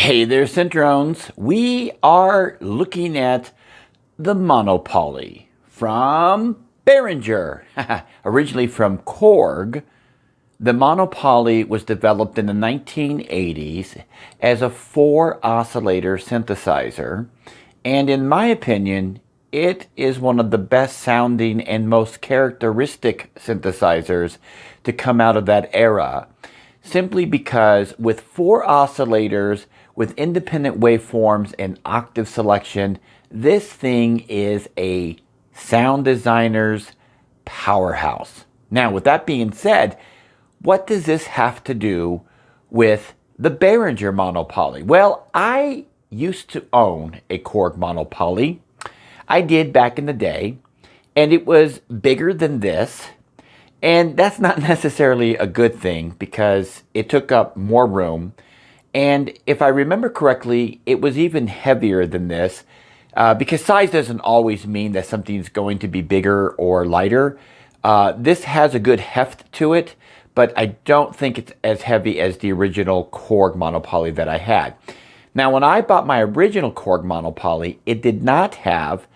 Hey there, Centrones. We are looking at the monopoly from Behringer, originally from Korg. The monopoly was developed in the 1980s as a 4-oscillator synthesizer, and in my opinion, it is one of the best sounding and most characteristic synthesizers to come out of that era. Simply because with 4 oscillators, with independent waveforms and octave selection, this thing is a sound designer's powerhouse. Now, with that being said, what does this have to do with the Behringer monopoly? Well, I used to own a Korg monopoly. I did back in the day, and it was bigger than this. And that's not necessarily a good thing because it took up more room. And if I remember correctly, it was even heavier than this because size doesn't always mean that something's going to be bigger or lighter. This has a good heft to it, but I don't think it's as heavy as the original Korg monopoly that I had. Now, when I bought my original Korg monopoly, it did not have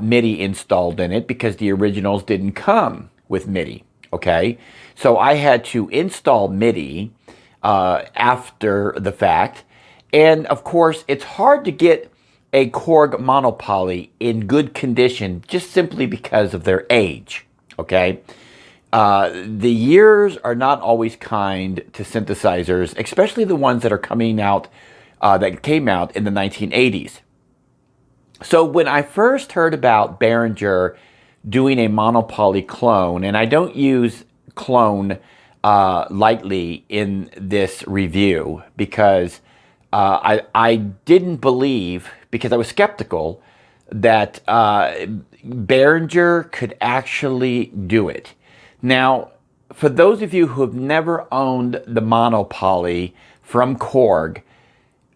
MIDI installed in it because the originals didn't come with MIDI, okay? So I had to install MIDI after the fact. And of course, it's hard to get a Korg monopoly in good condition just simply because of their age, okay? The years are not always kind to synthesizers, especially the ones that are coming out, that came out in the 1980s. So when I first heard about Behringer doing a monopoly clone, and I don't use clone lightly in this review because I didn't believe, because I was skeptical, that Behringer could actually do it. Now, for those of you who have never owned the monopoly from Korg,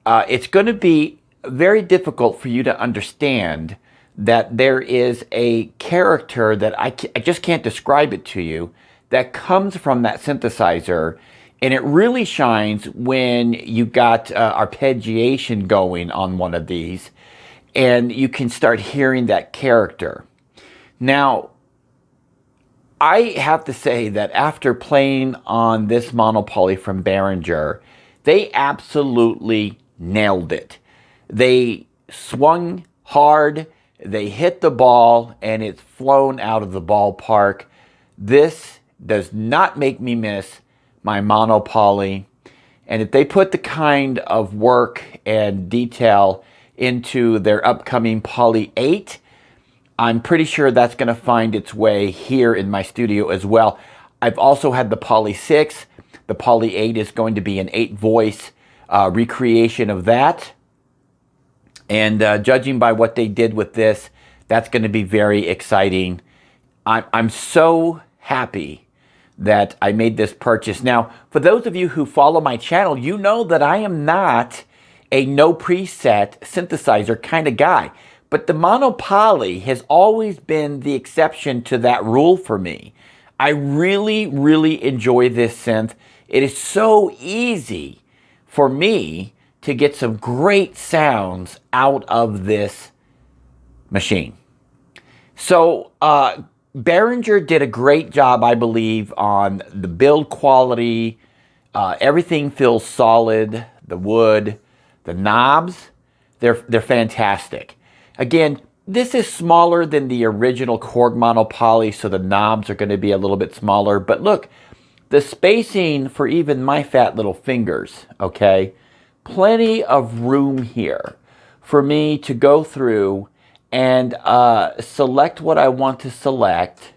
it's going to be very difficult for you to understand that there is a character that I just can't describe it to you that comes from that synthesizer, and it really shines when you got arpeggiation going on one of these, and you can start hearing that character. Now, I have to say that after playing on this monopoly from Behringer, they absolutely nailed it. They swung hard, they hit the ball, and it's flown out of the ballpark. This does not make me miss my monopoly. And if they put the kind of work and detail into their upcoming Poly 8, I'm pretty sure that's going to find its way here in my studio as well. I've also had the Poly 6. The Poly 8 is going to be an 8-voice recreation of that. And judging by what they did with this, that's going to be very exciting. I'm so happy that I made this purchase. Now, for those of you who follow my channel, you know that I am not a no preset synthesizer kind of guy. But the monopoly has always been the exception to that rule for me. I really, really enjoy this synth. It is so easy for me to get some great sounds out of this machine. So Behringer did a great job, I believe, on the build quality. Everything feels solid. The wood, the knobs, they're fantastic. Again, this is smaller than the original Korg monopoly, so the knobs are going to be a little bit smaller. But look, the spacing for even my fat little fingers, okay? Plenty of room here for me to go through and select what I want to select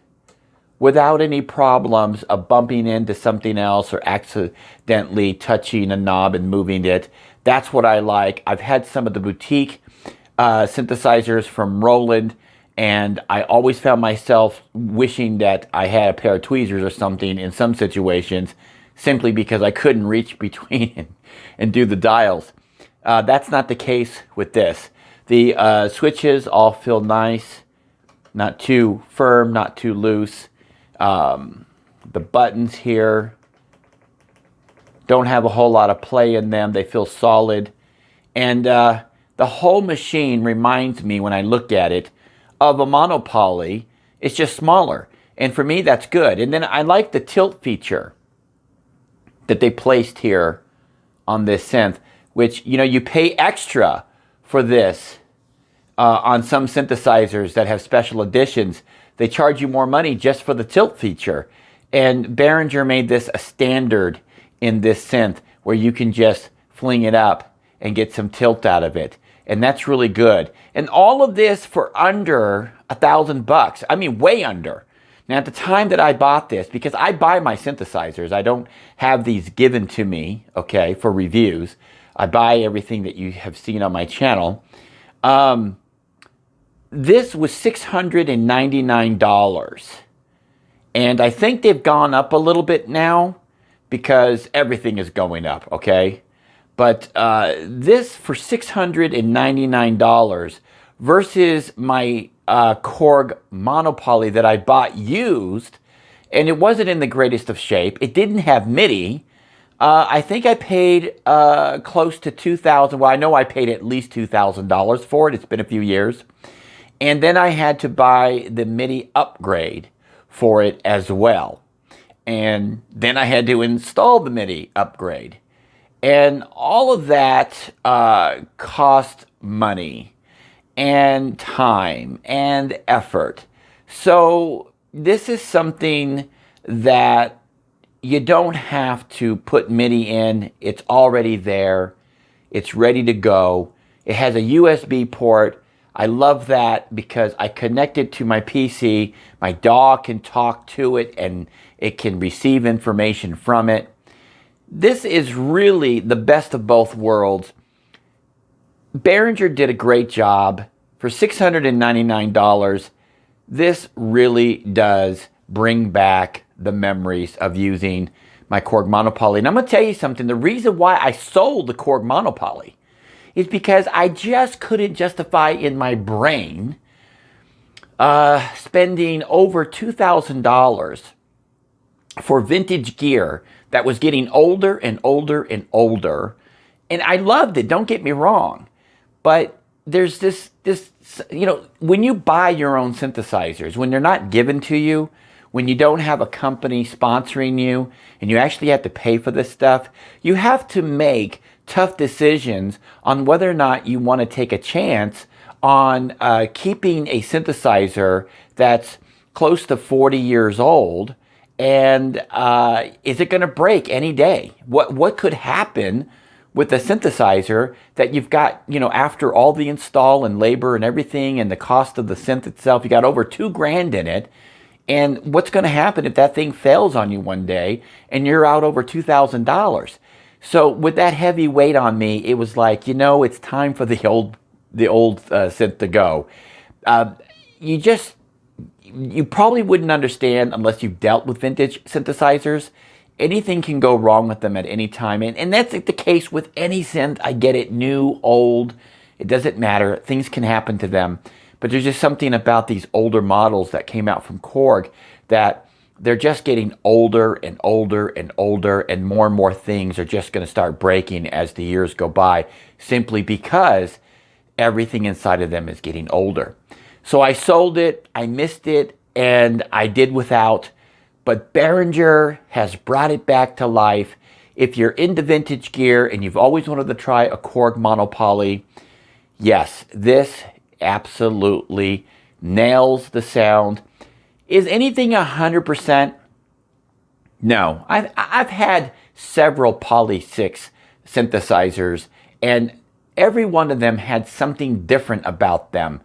without any problems of bumping into something else or accidentally touching a knob and moving it. That's what I like. I've had some of the boutique synthesizers from Roland, and I always found myself wishing that I had a pair of tweezers or something in some situations, simply because I couldn't reach between and do the dials. That's not the case with this. The switches all feel nice, not too firm, not too loose. The buttons here don't have a whole lot of play in them. They feel solid. And the whole machine reminds me, when I look at it, of a monopoly. It's just smaller. And for me, that's good. And then I like the tilt feature that they placed here on this synth, which, you know, you pay extra for this on some synthesizers that have special editions. They charge you more money just for the tilt feature. And Behringer made this a standard in this synth where you can just fling it up and get some tilt out of it. And that's really good. And all of this for under $1,000. I mean, way under. Now, at the time that I bought this, because I buy my synthesizers, I don't have these given to me, okay, for reviews. I buy everything that you have seen on my channel. This was $699. And I think they've gone up a little bit now because everything is going up, okay? But this for $699 versus my Korg monopoly that I bought used, and it wasn't in the greatest of shape. It didn't have MIDI. I think I paid close to $2,000. Well, I know I paid at least $2,000 for it. It's been a few years. And then I had to buy the MIDI upgrade for it as well. And then I had to install the MIDI upgrade. And all of that cost money and time and effort. So this is something that you don't have to put MIDI in. It's already there. It's ready to go. It has a USB port. I love that because I connect it to my PC. My dog can talk to it and it can receive information from it. This is really the best of both worlds. Behringer did a great job. For $699, this really does bring back the memories of using my Korg monopoly. And I'm going to tell you something. The reason why I sold the Korg monopoly is because I just couldn't justify in my brain spending over $2,000 for vintage gear that was getting older and older and older. And I loved it, don't get me wrong. But there's this, you know, when you buy your own synthesizers, when they're not given to you, when you don't have a company sponsoring you, and you actually have to pay for this stuff, you have to make tough decisions on whether or not you want to take a chance on keeping a synthesizer that's close to 40 years old. And is it going to break any day? What could happen with a synthesizer that you've got, you know, after all the install and labor and everything and the cost of the synth itself, you got over $2,000 in it. And what's going to happen if that thing fails on you one day and you're out over $2,000? So with that heavy weight on me, it was like, you know, it's time for the old synth to go. You probably wouldn't understand unless you've dealt with vintage synthesizers. Anything can go wrong with them at any time. And that's the case with any synth. I get it, new, old, it doesn't matter. Things can happen to them. But there's just something about these older models that came out from Korg that they're just getting older and older and older, and more things are just going to start breaking as the years go by, simply because everything inside of them is getting older. So I sold it, I missed it, and I did without. But Behringer has brought it back to life. If you're into vintage gear and you've always wanted to try a Korg monopoly, yes, this absolutely nails the sound. Is anything 100%? No. I've had several Poly 6 synthesizers, and every one of them had something different about them,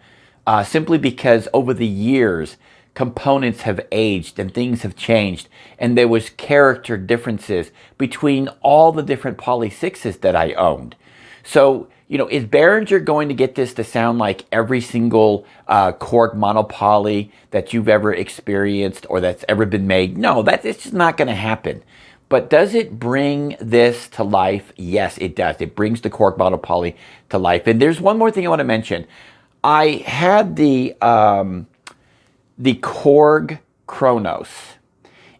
simply because over the years, components have aged and things have changed, and there was character differences between all the different Poly 6s that I owned. So, you know, is Behringer going to get this to sound like every single Korg monopoly that you've ever experienced or that's ever been made? No, it's just not going to happen. But does it bring this to life? Yes, it does. It brings the Korg monopoly to life. And there's one more thing I want to mention. I had the Korg Kronos,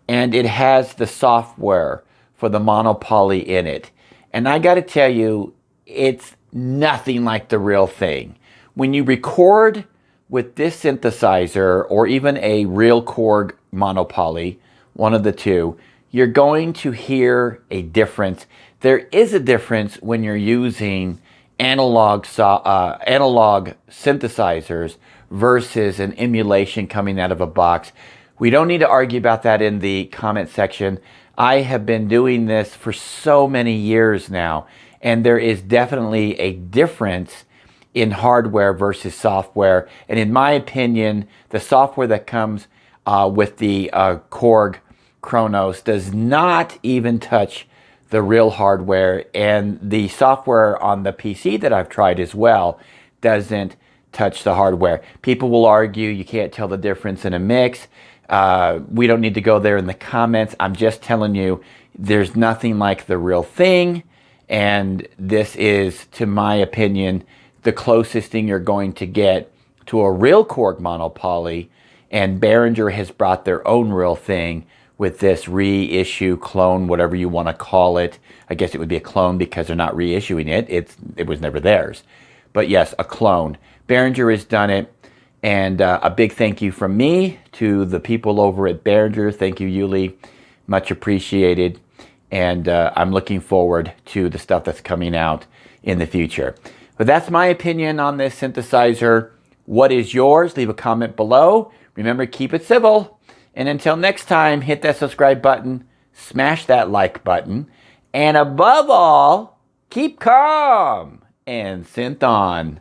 and it has the software for the monopoly in it. And I got to tell you, it's nothing like the real thing. When you record with this synthesizer or even a real Korg monopoly, one of the two, you're going to hear a difference. There is a difference when you're using analog synthesizers versus an emulation coming out of a box. We don't need to argue about that in the comment section. I have been doing this for so many years now, and there is definitely a difference in hardware versus software. And in my opinion, the software that comes with the Korg Kronos does not even touch the real hardware, and the software on the PC that I've tried as well doesn't touch the hardware. People will argue you can't tell the difference in a mix. We don't need to go there in the comments. I'm just telling you there's nothing like the real thing, and this is, to my opinion, the closest thing you're going to get to a real Korg monopoly, and Behringer has brought their own real thing with this reissue, clone, whatever you want to call it. I guess it would be a clone because they're not reissuing it. It was never theirs. But yes, a clone. Behringer has done it. And a big thank you from me to the people over at Behringer. Thank you, Yuli. Much appreciated. And I'm looking forward to the stuff that's coming out in the future. But that's my opinion on this synthesizer. What is yours? Leave a comment below. Remember, keep it civil. And until next time, hit that subscribe button, smash that like button, and above all, keep calm and synth on.